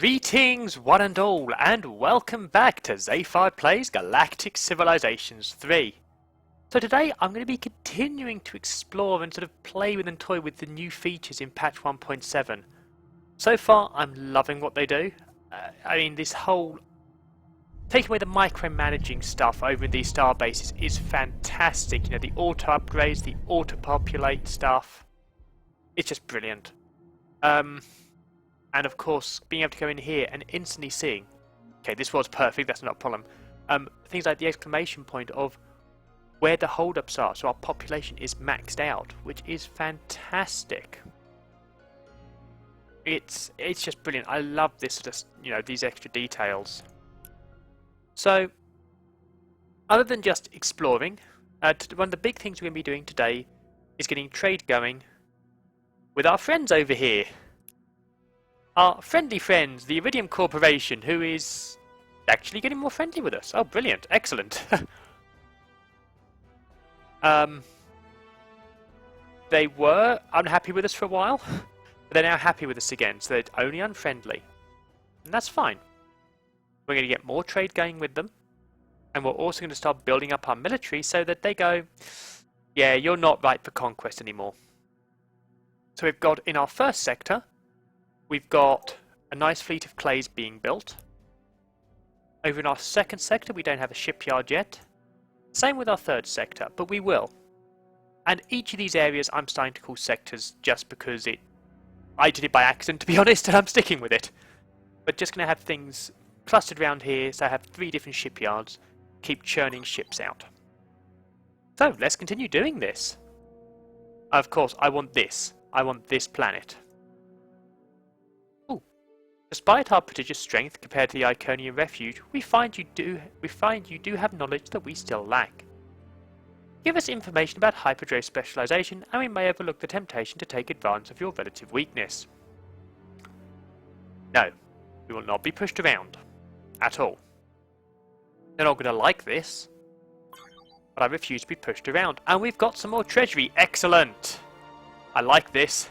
Greetings one and all, and welcome back to Zayfard Plays Galactic Civilizations 3. So today I'm going to be continuing to explore and sort of play with and toy with the new features in patch 1.7. So far I'm loving what they do. I mean, this whole taking away the micromanaging stuff over in these star bases is fantastic. You know, the auto upgrades, the auto populate stuff. It's just brilliant. And of course, being able to go in here and instantly seeing, okay, this was perfect, that's not a problem. Things like the exclamation point of where the holdups are, so our population is maxed out, which is fantastic. It's just brilliant. I love this, just, you know, these extra details. So, other than just exploring, one of the big things we're going to be doing today is getting trade going with our friends over here. Our friendly friends, the Iridium Corporation, who is actually getting more friendly with us. Oh, brilliant. Excellent. They were unhappy with us for a while, but they're now happy with us again, so they're only unfriendly. And that's fine. We're going to get more trade going with them, and we're also going to start building up our military so that they go, yeah, you're not right for conquest anymore. So we've got in our first sector, we've got a nice fleet of clays being built. Over in our second sector, we don't have a shipyard yet. Same with our third sector, but we will. And each of these areas I'm starting to call sectors just because I did it by accident, to be honest, and I'm sticking with it. But just going to have things clustered around here, so I have 3 different shipyards, keep churning ships out. So, let's continue doing this. Of course, I want this. I want this planet. Despite our prodigious strength compared to the Iconian Refuge, we find you do have knowledge that we still lack. Give us information about hyperdrive specialization, and we may overlook the temptation to take advantage of your relative weakness. No, we will not be pushed around. At all. They're not going to like this. But I refuse to be pushed around. And we've got some more treasury. Excellent! I like this.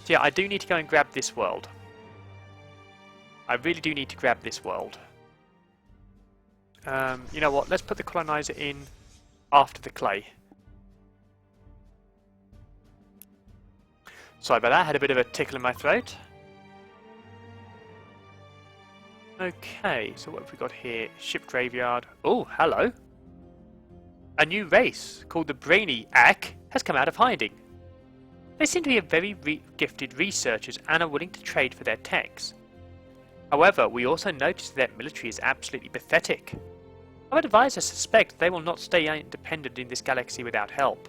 So yeah, I do need to go and grab this world. I really do need to grab this world. You know what? Let's put the colonizer in after the clay. Sorry about that. I had a bit of a tickle in my throat. Okay, so what have we got here? Ship graveyard. Oh, hello. A new race called the Brainiac has come out of hiding. They seem to be very gifted researchers and are willing to trade for their techs. However, we also noticed that their military is absolutely pathetic. Our advisors suspect they will not stay independent in this galaxy without help.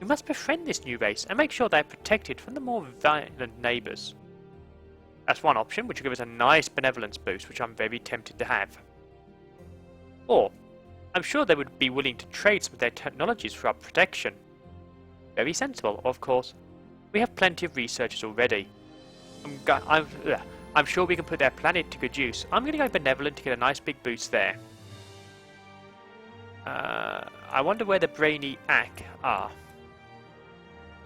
We must befriend this new race and make sure they are protected from the more violent neighbours. That's one option, which will give us a nice benevolence boost, which I'm very tempted to have. Or, I'm sure they would be willing to trade some of their technologies for our protection. Very sensible, of course. We have plenty of researchers already. I'm sure we can put their planet to good use. I'm going to go benevolent to get a nice big boost there. I wonder where the Brainiac are.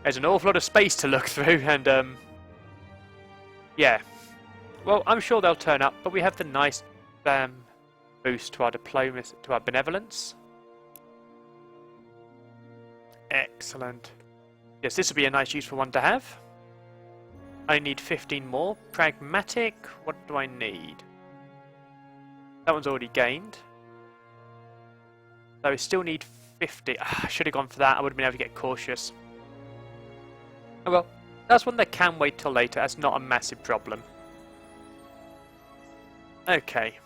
There's an awful lot of space to look through, and yeah. Well, I'm sure they'll turn up, but we have the nice boost to our diplomacy, to our benevolence. Excellent. Yes, this would be a nice useful one to have. I need 15 more. Pragmatic, what do I need? That one's already gained. So I still need 50. I should have gone for that. I would have been able to get cautious. Oh well, that's one that can wait till later. That's not a massive problem. Okay.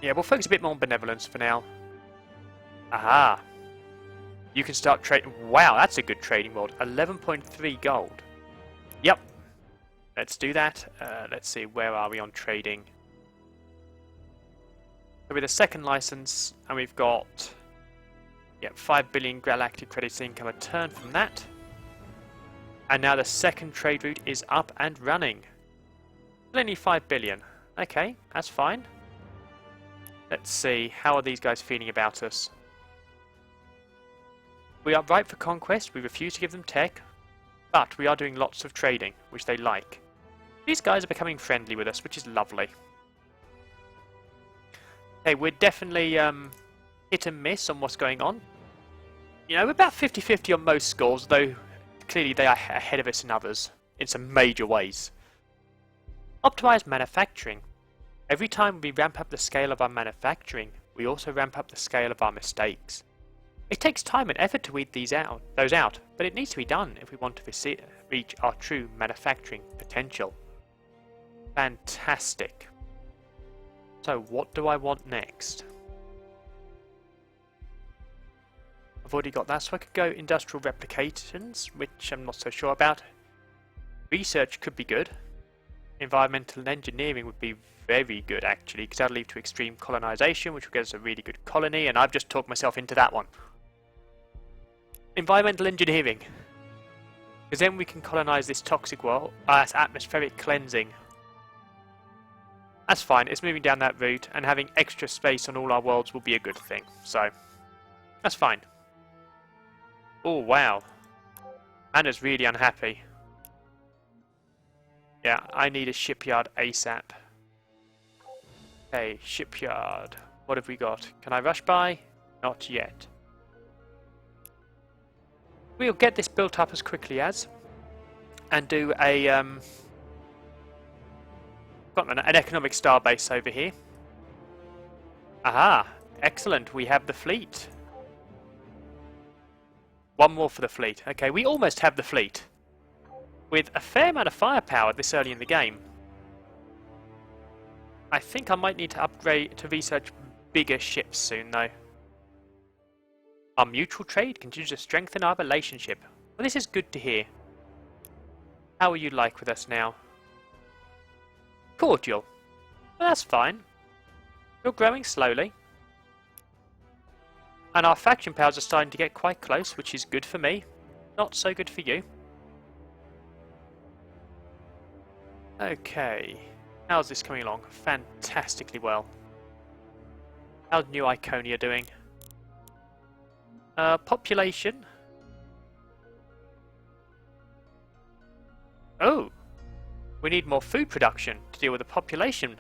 Yeah, we'll focus a bit more on benevolence for now. Aha. You can start trading. Wow, that's a good trading world. 11.3 gold. Yep. Let's do that. Let's see, where are we on trading? So with a second license, and we've got 5 billion Galactic credits income a turn from that. And now the second trade route is up and running. Only 5 billion. Okay, that's fine. Let's see, how are these guys feeling about us? We are ripe for conquest. We refuse to give them tech. But we are doing lots of trading, which they like. These guys are becoming friendly with us, which is lovely. Okay, we're definitely hit and miss on what's going on. You know, we're about 50-50 on most scores, though clearly they are ahead of us in others, in some major ways. Optimize manufacturing. Every time we ramp up the scale of our manufacturing, we also ramp up the scale of our mistakes. It takes time and effort to weed those out, but it needs to be done if we want to reach our true manufacturing potential. Fantastic. So what do I want next? I've already got that, so I could go industrial replications, which I'm not so sure about. Research could be good. Environmental engineering would be very good actually, because that'll lead to extreme colonization, which will get us a really good colony, and I've just talked myself into that one. Environmental engineering. Because then we can colonize this toxic world, atmospheric cleansing. That's fine, it's moving down that route, and having extra space on all our worlds will be a good thing, so that's fine. Oh wow, Anna's really unhappy. Yeah, I need a shipyard ASAP. Okay, shipyard. What have we got? Can I rush by? Not yet. We'll get this built up as quickly as, and do a got an economic starbase over here. Aha! Excellent, we have the fleet. One more for the fleet. Okay, we almost have the fleet. With a fair amount of firepower this early in the game. I think I might need to upgrade to research bigger ships soon though. Our mutual trade continues to strengthen our relationship. Well, this is good to hear. How are you like with us now? Cordial. Well, that's fine. You're growing slowly. And our faction powers are starting to get quite close, which is good for me. Not so good for you. Okay. How's this coming along? Fantastically well. How's New Iconia doing? Population. Oh! We need more food production to deal with the population.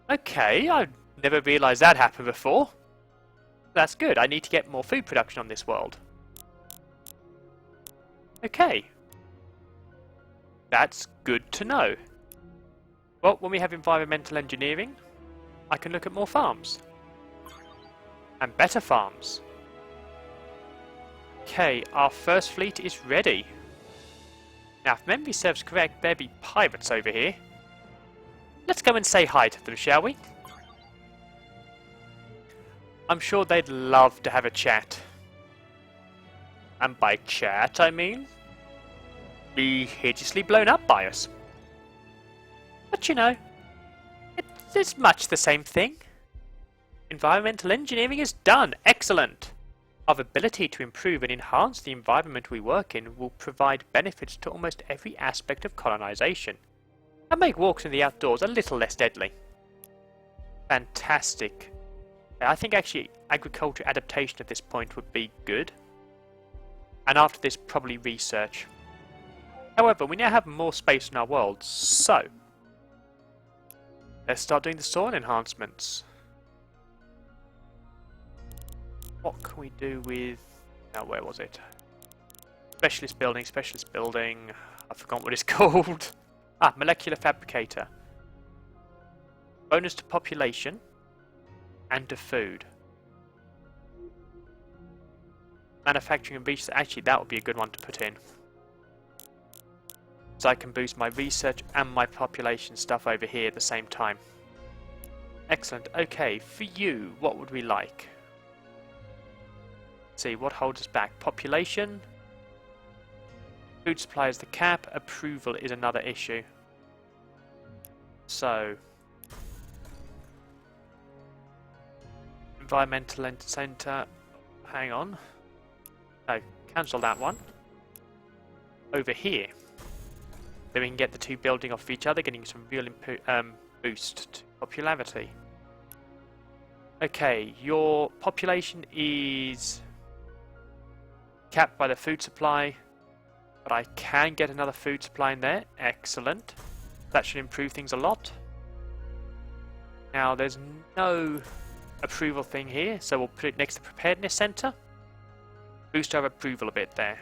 Okay, I've never realised that happened before. That's good, I need to get more food production on this world. Okay. That's good to know. Well, when we have environmental engineering, I can look at more farms. And better farms. Okay, our first fleet is ready. Now, if memory serves correct, there'll be pirates over here. Let's go and say hi to them, shall we? I'm sure they'd love to have a chat. And by chat, I mean be hideously blown up by us. But you know, it's much the same thing. Environmental engineering is done. Excellent. Our ability to improve and enhance the environment we work in will provide benefits to almost every aspect of colonization, and make walks in the outdoors a little less deadly. Fantastic. I think actually agriculture adaptation at this point would be good. And after this, probably research. However, we now have more space in our world, so let's start doing the soil enhancements. What can we do with... oh, where was it? Specialist building, specialist building... I forgot what it's called. Ah, molecular fabricator. Bonus to population and to food. Manufacturing and research... actually, that would be a good one to put in. So I can boost my research and my population stuff over here at the same time. Excellent. Okay, for you, what would we like? Let's see, what holds us back? Population. Food supply is the cap. Approval is another issue. So... environmental centre. Hang on. No, cancel that one. Over here. Then we can get the two building off of each other, getting some real boost to popularity. Okay, your population is capped by the food supply. But I can get another food supply in there. Excellent. That should improve things a lot. Now, there's no approval thing here, so we'll put it next to the Preparedness Center. Boost our approval a bit there.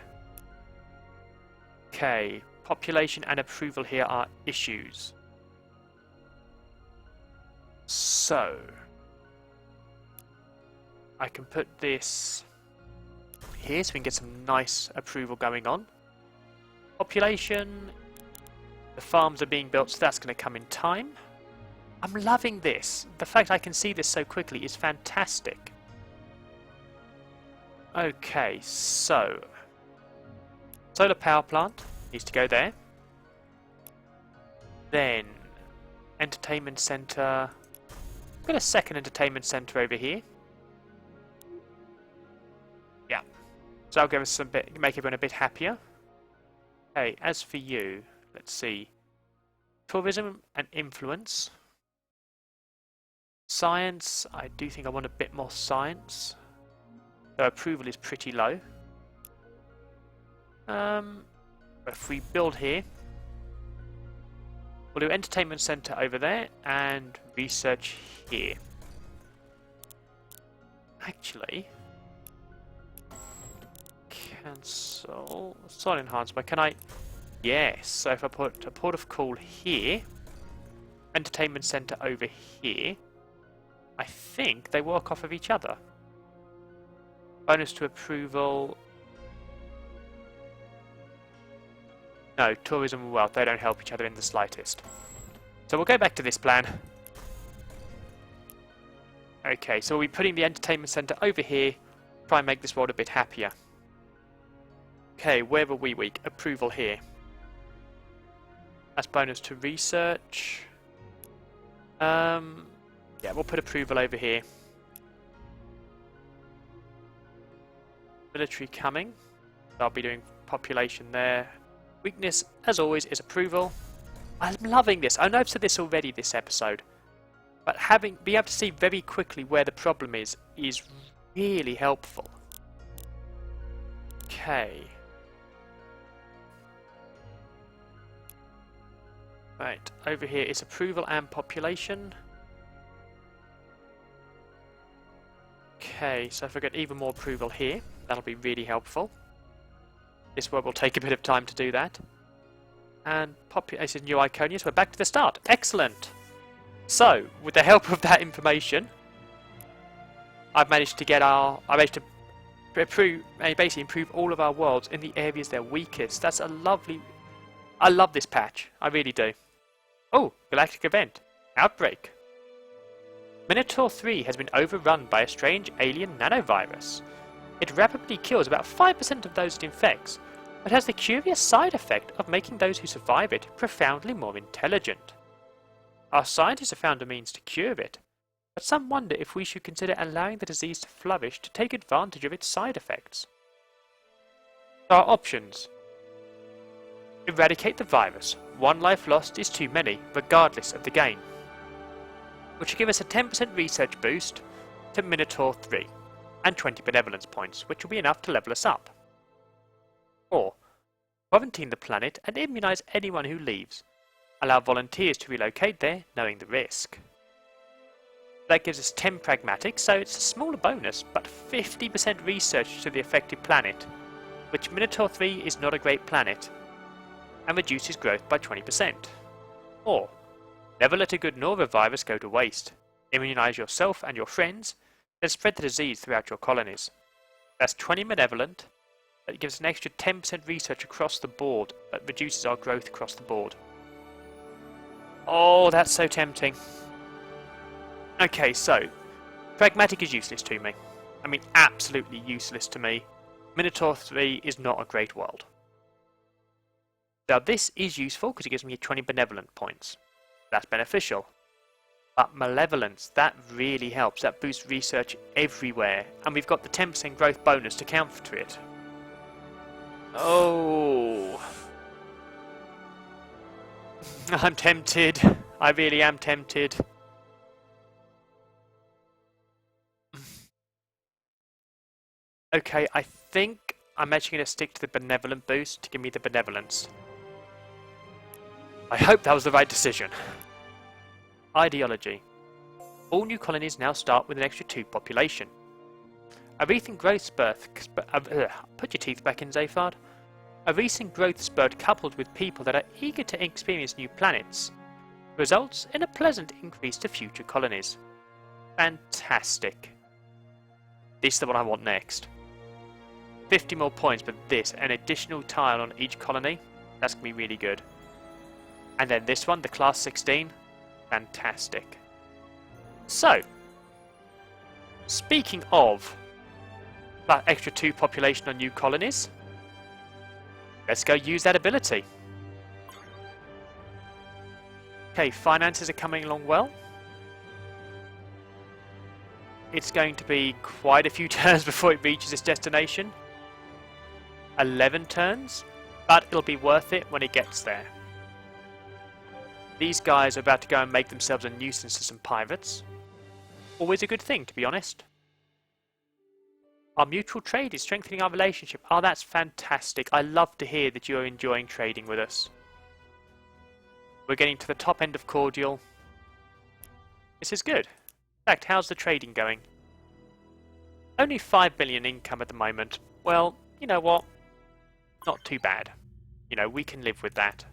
Okay, population and approval here are issues. So, I can put this here so we can get some nice approval going on. Population, the farms are being built, so that's going to come in time. I'm loving this. The fact I can see this so quickly is fantastic. Okay, so solar power plant needs to go there. Then entertainment center. I've got a second entertainment center over here. Yeah, so that'll give us some bit, make everyone a bit happier. Okay, as for you, let's see. Tourism and influence. Science, I do think I want a bit more science. Though approval is pretty low. If we build here, we'll do entertainment center over there and research here. Actually, cancel soil enhancement. Can I? Yes. So if I put a port of call here, entertainment center over here, I think they work off of each other. Bonus to approval. No, tourism and wealth, they don't help each other in the slightest. So we'll go back to this plan. Okay, so we'll be putting the entertainment center over here, try and make this world a bit happier. Okay, where were we weak? Approval here. That's bonus to research. Yeah, we'll put approval over here. Military coming. I'll be doing population there. Weakness, as always, is approval. I'm loving this. I know I've said this already this episode, but being able to see very quickly where the problem is really helpful. Okay. Right, over here is approval and population. Okay, so if I get even more approval here, that'll be really helpful. This one will take a bit of time to do that. And population new Iconian, so we're back to the start. Excellent! So, with the help of that information, I've managed to basically improve all of our worlds in the areas they're weakest. That's a lovely... I love this patch. I really do. Oh, Galactic event. Outbreak. Minotaur 3 has been overrun by a strange alien nanovirus. It rapidly kills about 5% of those it infects, but has the curious side effect of making those who survive it profoundly more intelligent. Our scientists have found a means to cure it, but some wonder if we should consider allowing the disease to flourish to take advantage of its side effects. Our options. Eradicate the virus. One life lost is too many, regardless of the gain. Which will give us a 10% research boost to Minotaur 3, and 20 benevolence points, which will be enough to level us up. Or, quarantine the planet and immunize anyone who leaves. Allow volunteers to relocate there, knowing the risk. That gives us 10 pragmatic, so it's a smaller bonus, but 50% research to the affected planet, which Minotaur 3 is not a great planet, and reduces growth by 20%. Or, never let a good norovirus go to waste. Immunize yourself and your friends, then spread the disease throughout your colonies. That's 20 benevolent, that gives an extra 10% research across the board, but reduces our growth across the board. Oh, that's so tempting. Okay, so, pragmatic is useless to me. I mean, absolutely useless to me. Minotaur 3 is not a great world. Now this is useful because it gives me 20 benevolent points. That's beneficial. But malevolence, that really helps. That boosts research everywhere. And we've got the 10% growth bonus to counter it. Oh. I'm tempted. I really am tempted. Okay, I think I'm actually going to stick to the benevolent boost to give me the benevolence. I hope that was the right decision. Ideology. All new colonies now start with an extra 2 population. A recent growth spurt... put your teeth back in, Zayfard. A recent growth spurt coupled with people that are eager to experience new planets results in a pleasant increase to future colonies. Fantastic. This is the one I want next. 50 more points, but this, an additional tile on each colony, that's going to be really good. And then this one, the Class 16, fantastic. So, speaking of that extra 2 population on new colonies, let's go use that ability. Okay, finances are coming along well. It's going to be quite a few turns before it reaches its destination. 11 turns, but it'll be worth it when it gets there. These guys are about to go and make themselves a nuisance to some pirates. Always a good thing, to be honest. Our mutual trade is strengthening our relationship. Oh, that's fantastic. I love to hear that you're enjoying trading with us. We're getting to the top end of cordial. This is good. In fact, how's the trading going? Only 5 billion income at the moment. Well, you know what? Not too bad. You know, we can live with that.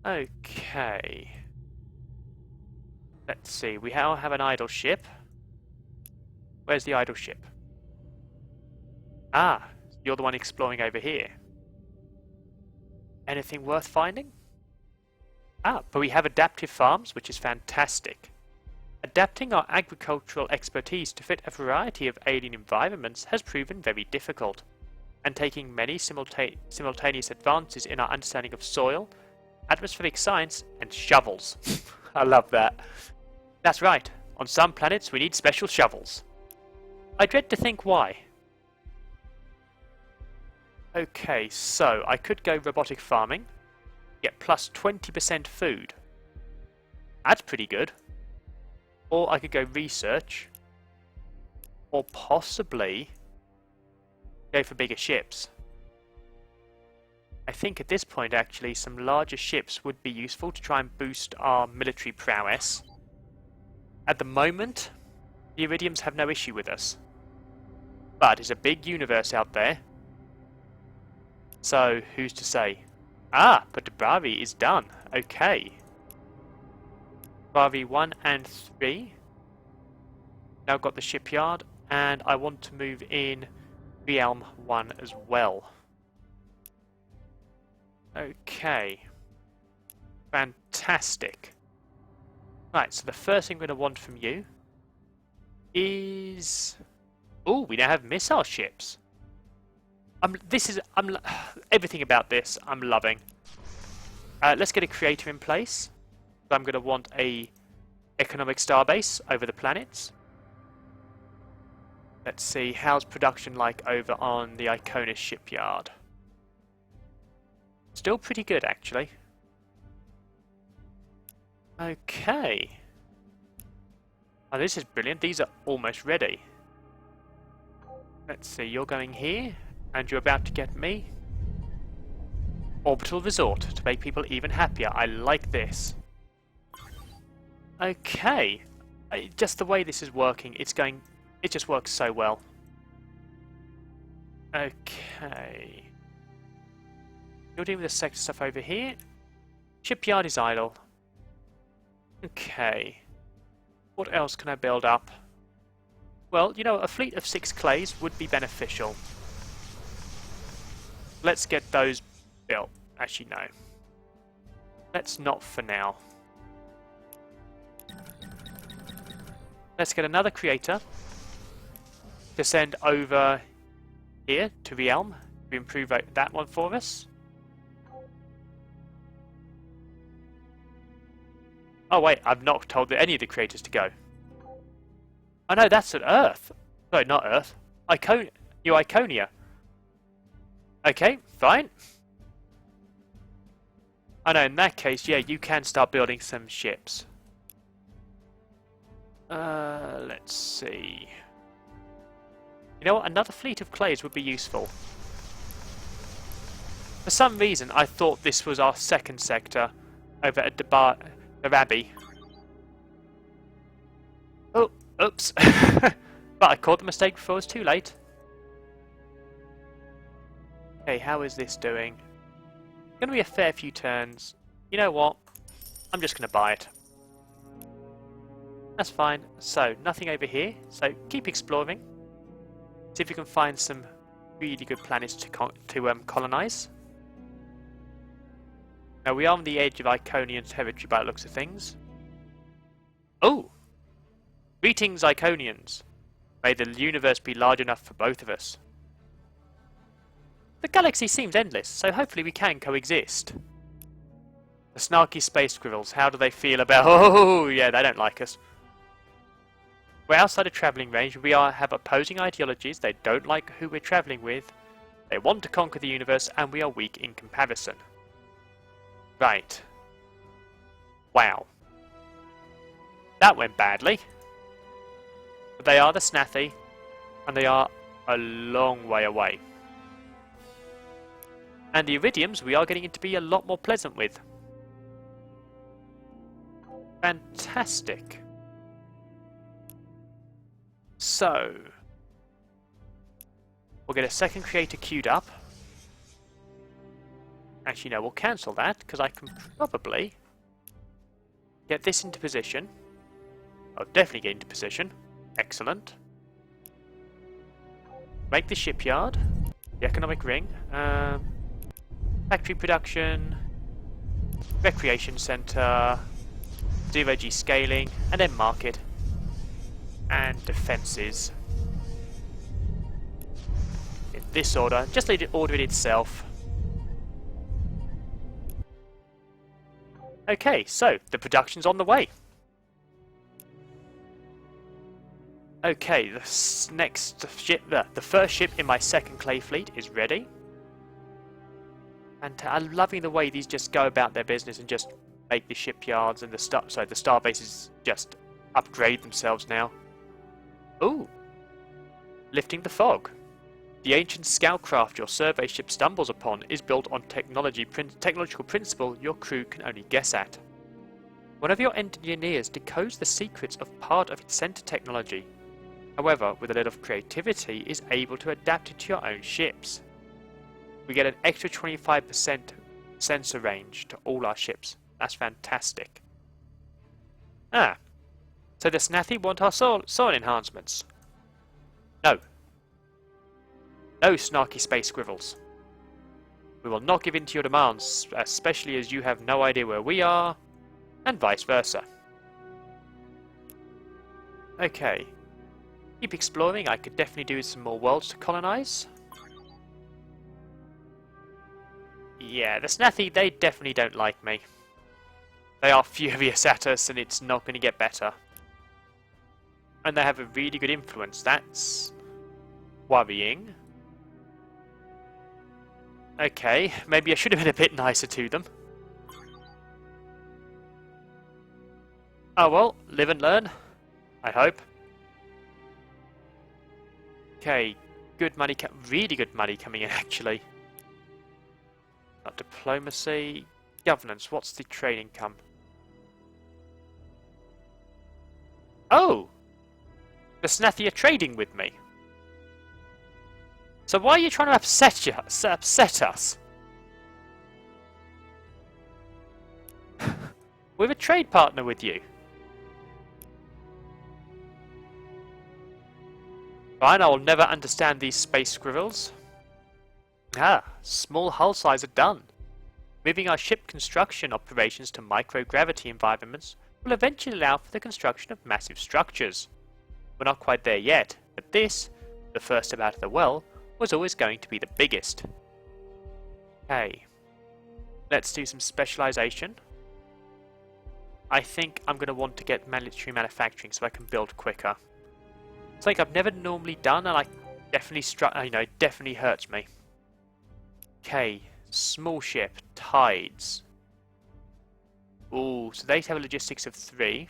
Okay. Let's see. We now have an idle ship. Where's the idle ship? Ah, you're the one exploring over here. Anything worth finding? Ah, but we have adaptive farms, which is fantastic. Adapting our agricultural expertise to fit a variety of alien environments has proven very difficult, and taking many simultaneous advances in our understanding of soil, atmospheric science, and shovels. I love that. That's right, on some planets we need special shovels. I dread to think why. Okay, so I could go robotic farming, get plus 20% food. That's pretty good. Or I could go research, or possibly go for bigger ships. I think at this point actually some larger ships would be useful to try and boost our military prowess. At the moment, the Iridiums have no issue with us. But it's a big universe out there. So, who's to say? Ah, but Debravi is done. Okay. Debravi 1 and 3. Now got the shipyard, and I want to move in Realm 1 as well. Okay. Fantastic. Right, so the first thing I'm going to want from you is... Oh, we now have missile ships. Everything about this I'm loving. Let's get a creator in place. I'm going to want a economic starbase over the planets. Let's see, how's production like over on the Iconian shipyard? Still pretty good, actually. Okay. Oh, this is brilliant. These are almost ready. Let's see, you're going here, and you're about to get me. Orbital resort to make people even happier. I like this. Okay. Just the way this is working, it just works so well. Okay. You're dealing with the sector stuff over here. Shipyard is idle. Okay. What else can I build up? Well, you know, a fleet of 6 clays would be beneficial. Let's get those built. Actually, no. Let's not for now. Let's get another creator to send over here to Realm to improve that one for us. Oh wait, I've not told any of the creators to go. Oh no, that's at Earth. Sorry, not Earth. New Iconia. Okay, fine. Oh no, in that case, yeah, you can start building some ships. Let's see. You know what? Another fleet of clays would be useful. For some reason, I thought this was our second sector over at Darabi. Oh, oops. But I caught the mistake before it was too late. Okay, how is this doing? Gonna be a fair few turns. You know what? I'm just gonna buy it. That's fine. So, nothing over here. So, keep exploring. See if you can find some really good planets to colonize. Now, we are on the edge of Iconian territory by the looks of things. Oh! Greetings, Iconians. May the universe be large enough for both of us. The galaxy seems endless, so hopefully we can coexist. The snarky space squirrels, how do they feel about... Oh, yeah, they don't like us. We're outside of travelling range. We have opposing ideologies. They don't like who we're travelling with. They want to conquer the universe, and we are weak in comparison. Right. Wow. That went badly. But they are the Snathi, and they are a long way away. And the Iridiums we are getting to be a lot more pleasant with. Fantastic. So, we'll get a second creator queued up. Actually, no, we'll cancel that, because I can probably get this into position. I'll definitely get into position. Excellent. Make the shipyard, the economic ring, factory production, recreation centre, zero-G scaling, and then market. And defences. In this order, just let it order it itself. Okay, so the production's on the way. Okay, the next ship, the first ship in my second clay fleet is ready. And I'm loving the way these just go about their business and just make the shipyards and the star bases just upgrade themselves now. Ooh! Lifting the fog. The ancient scoutcraft your survey ship stumbles upon is built on technological principle your crew can only guess at. One of your engineers decodes the secrets of part of its center technology. However, with a little creativity, is able to adapt it to your own ships. We get an extra 25% sensor range to all our ships. That's fantastic. Ah. So the Snathi want our soil enhancements. No. No, snarky space squirrels. We will not give in to your demands, especially as you have no idea where we are, and vice versa. Okay. Keep exploring. I could definitely do some more worlds to colonize. Yeah, the Snathi, they definitely don't like me. They are furious at us, and it's not going to get better. And they have a really good influence. That's worrying. Okay, maybe I should have been a bit nicer to them. Oh well, live and learn. I hope. Okay, good money, really good money coming in actually. Not diplomacy, governance. What's the trade income? Oh! The Snathi are trading with me. So why are you trying to upset us? We're a trade partner with you. Fine, I will never understand these space squirrels. Ah, small hull size are done. Moving our ship construction operations to microgravity environments will eventually allow for the construction of massive structures. We're not quite there yet, but this, the first step out of the well, was always going to be the biggest. Okay, let's do some specialization. I think I'm going to want to get military manufacturing so I can build quicker. It's like I've never normally done, and I definitely definitely hurts me. Okay, small ship, tides. Ooh, so they have a logistics of 3.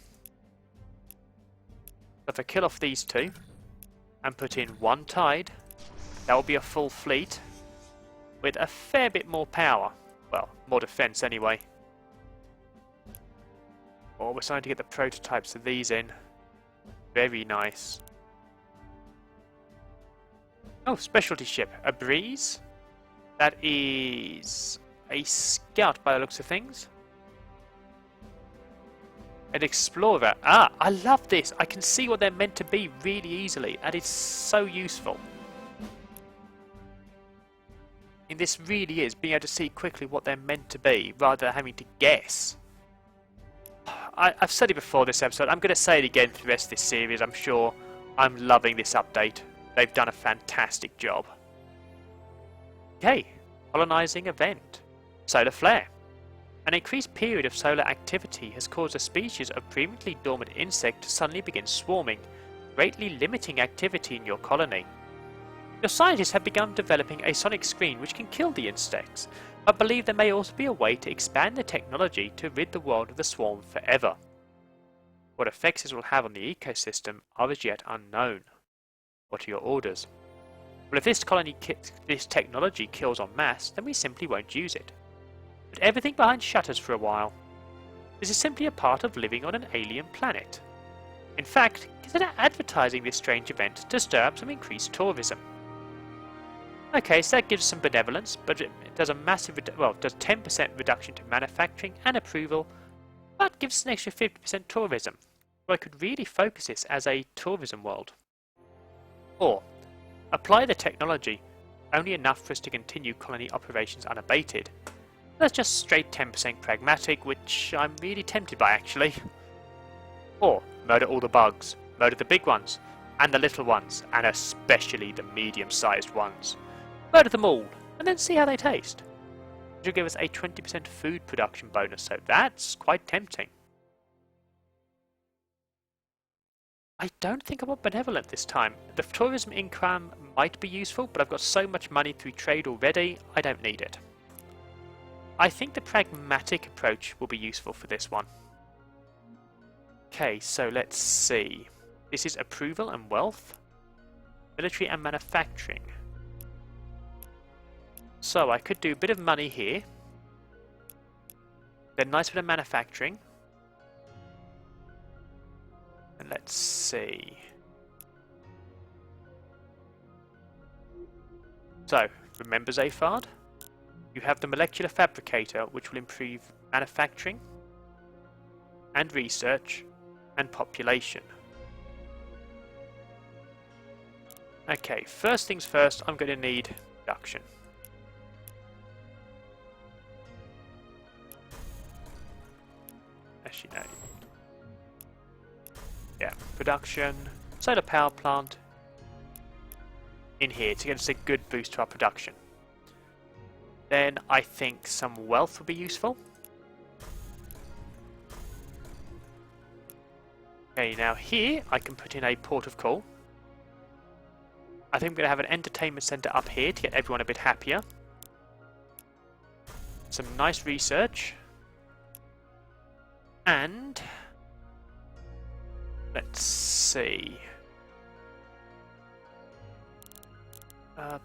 If I kill off these two, and put in one tide. That will be a full fleet with a fair bit more power. Well, more defense anyway. Oh, we're starting to get the prototypes of these in. Very nice. Oh, specialty ship. A breeze. That is a scout by the looks of things. An explorer. Ah, I love this. I can see what they're meant to be really easily. And it's so useful. And this really is being able to see quickly what they're meant to be rather than having to guess. I've said it before this episode. I'm going to say it again for the rest of this series. I'm sure. I'm loving this update. They've done a fantastic job. Okay. Colonizing event. Solar flare. An increased period of solar activity has caused a species of previously dormant insect to suddenly begin swarming, greatly limiting activity in your colony. Your scientists have begun developing a sonic screen which can kill the insects, but believe there may also be a way to expand the technology to rid the world of the swarm forever. What effects this will have on the ecosystem are as yet unknown. What are your orders? Well, if this technology kills en masse, then we simply won't use it. Put everything behind shutters for a while. This is simply a part of living on an alien planet. In fact, consider advertising this strange event to stir up some increased tourism. Okay, so that gives some benevolence, but it does a massive, does 10% reduction to manufacturing and approval, but gives us an extra 50% tourism. So I could really focus this as a tourism world. Or, apply the technology, only enough for us to continue colony operations unabated. That's just straight 10% pragmatic, which I'm really tempted by actually. Or, murder all the bugs, murder the big ones, and the little ones, and especially the medium-sized ones. Murder them all, and then see how they taste. Which will give us a 20% food production bonus, so that's quite tempting. I don't think I want benevolent this time. The tourism income might be useful, but I've got so much money through trade already, I don't need it. I think the pragmatic approach will be useful for this one. Okay, so let's see. This is approval and wealth, military and manufacturing. So I could do a bit of money here, then nice bit of manufacturing. And let's see. So, remember Zayfard? You have the molecular fabricator, which will improve manufacturing and research and population. Okay, first things first, I'm going to need production. Actually, no. Yeah, production, solar power plant in here to get us a good boost to our production. Then I think some wealth would be useful. Okay, now here I can put in a port of call. I think I'm going to have an entertainment centre up here to get everyone a bit happier. Some nice research. And let's see.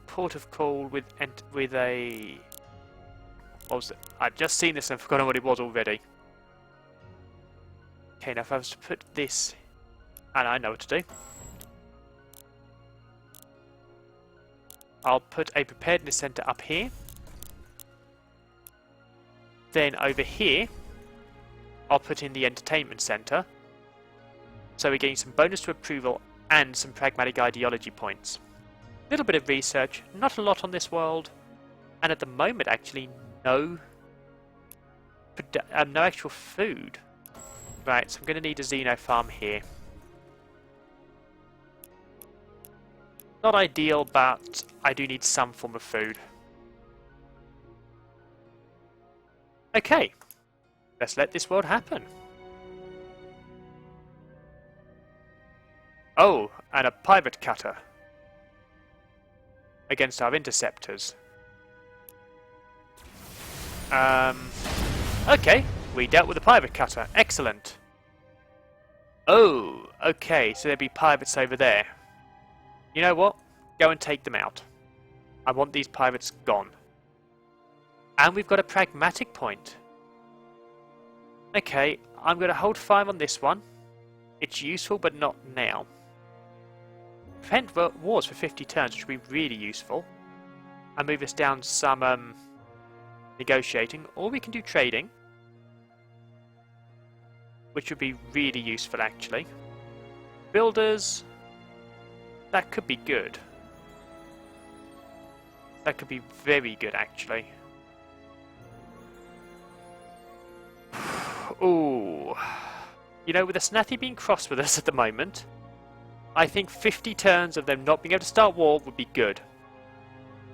Port of call with a. What was it? I've just seen this and forgotten what it was already. Okay, now if I was to put this, and I know what to do. I'll put a preparedness centre up here. Then over here, I'll put in the entertainment centre. So we're getting some bonus to approval and some pragmatic ideology points. A little bit of research, not a lot on this world, and at the moment actually no actual food. Right, so I'm going to need a Xeno farm here. Not ideal, but I do need some form of food. Okay, let's let this world happen. Oh, and a pirate cutter against our interceptors. Okay, we dealt with a pirate cutter. Excellent. Oh, okay, so there'd be pirates over there. You know what? Go and take them out. I want these pirates gone. And we've got a pragmatic point. Okay, I'm going to hold fire on this one. It's useful, but not now. Prevent wars for 50 turns, which would be really useful. And move us down some negotiating, or we can do trading, which would be really useful actually. Builders, that could be good. That could be very good actually. Ooh. You know, with the Snathi being cross with us at the moment, I think 50 turns of them not being able to start war would be good.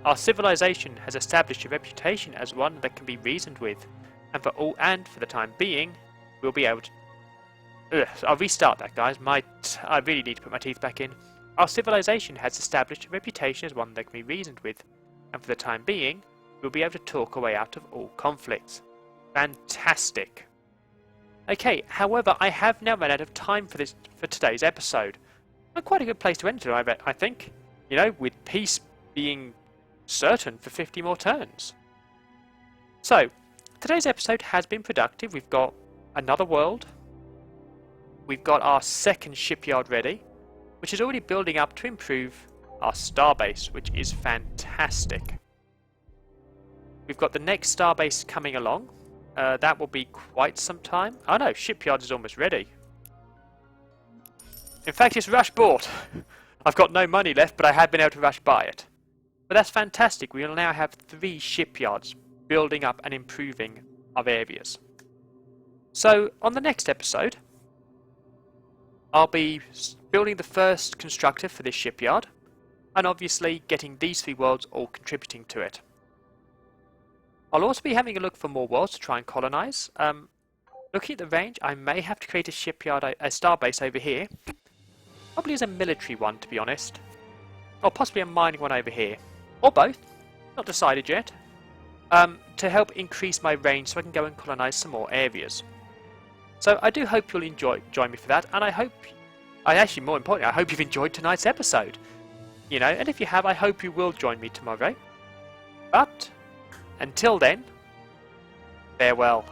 Our civilization has established a reputation as one that can be reasoned with, and for the time being, we'll be able to... I'll restart that, guys. I really need to put my teeth back in. Our civilization has established a reputation as one that can be reasoned with, and for the time being, we'll be able to talk our way out of all conflicts. Fantastic. Okay, however, I have now run out of time for today's episode. Quite a good place to end it, I think. You know, with peace being certain for 50 more turns. So, today's episode has been productive. We've got another world. We've got our second shipyard ready, which is already building up to improve our starbase, which is fantastic. We've got the next starbase coming along. That will be quite some time. Oh no, shipyard is almost ready. In fact, it's rush bought. I've got no money left, but I have been able to rush buy it. But that's fantastic. We will now have 3 shipyards building up and improving our areas. So, on the next episode, I'll be building the first constructor for this shipyard, and obviously getting these 3 worlds all contributing to it. I'll also be having a look for more worlds to try and colonize. Looking at the range, I may have to create a shipyard, a starbase over here. Probably as a military one, to be honest. Or possibly a mining one over here. Or both. Not decided yet. To help increase my range so I can go and colonize some more areas. So I do hope you'll join me for that, and actually more importantly, I hope you've enjoyed tonight's episode. You know, and if you have, I hope you will join me tomorrow. But, until then, farewell.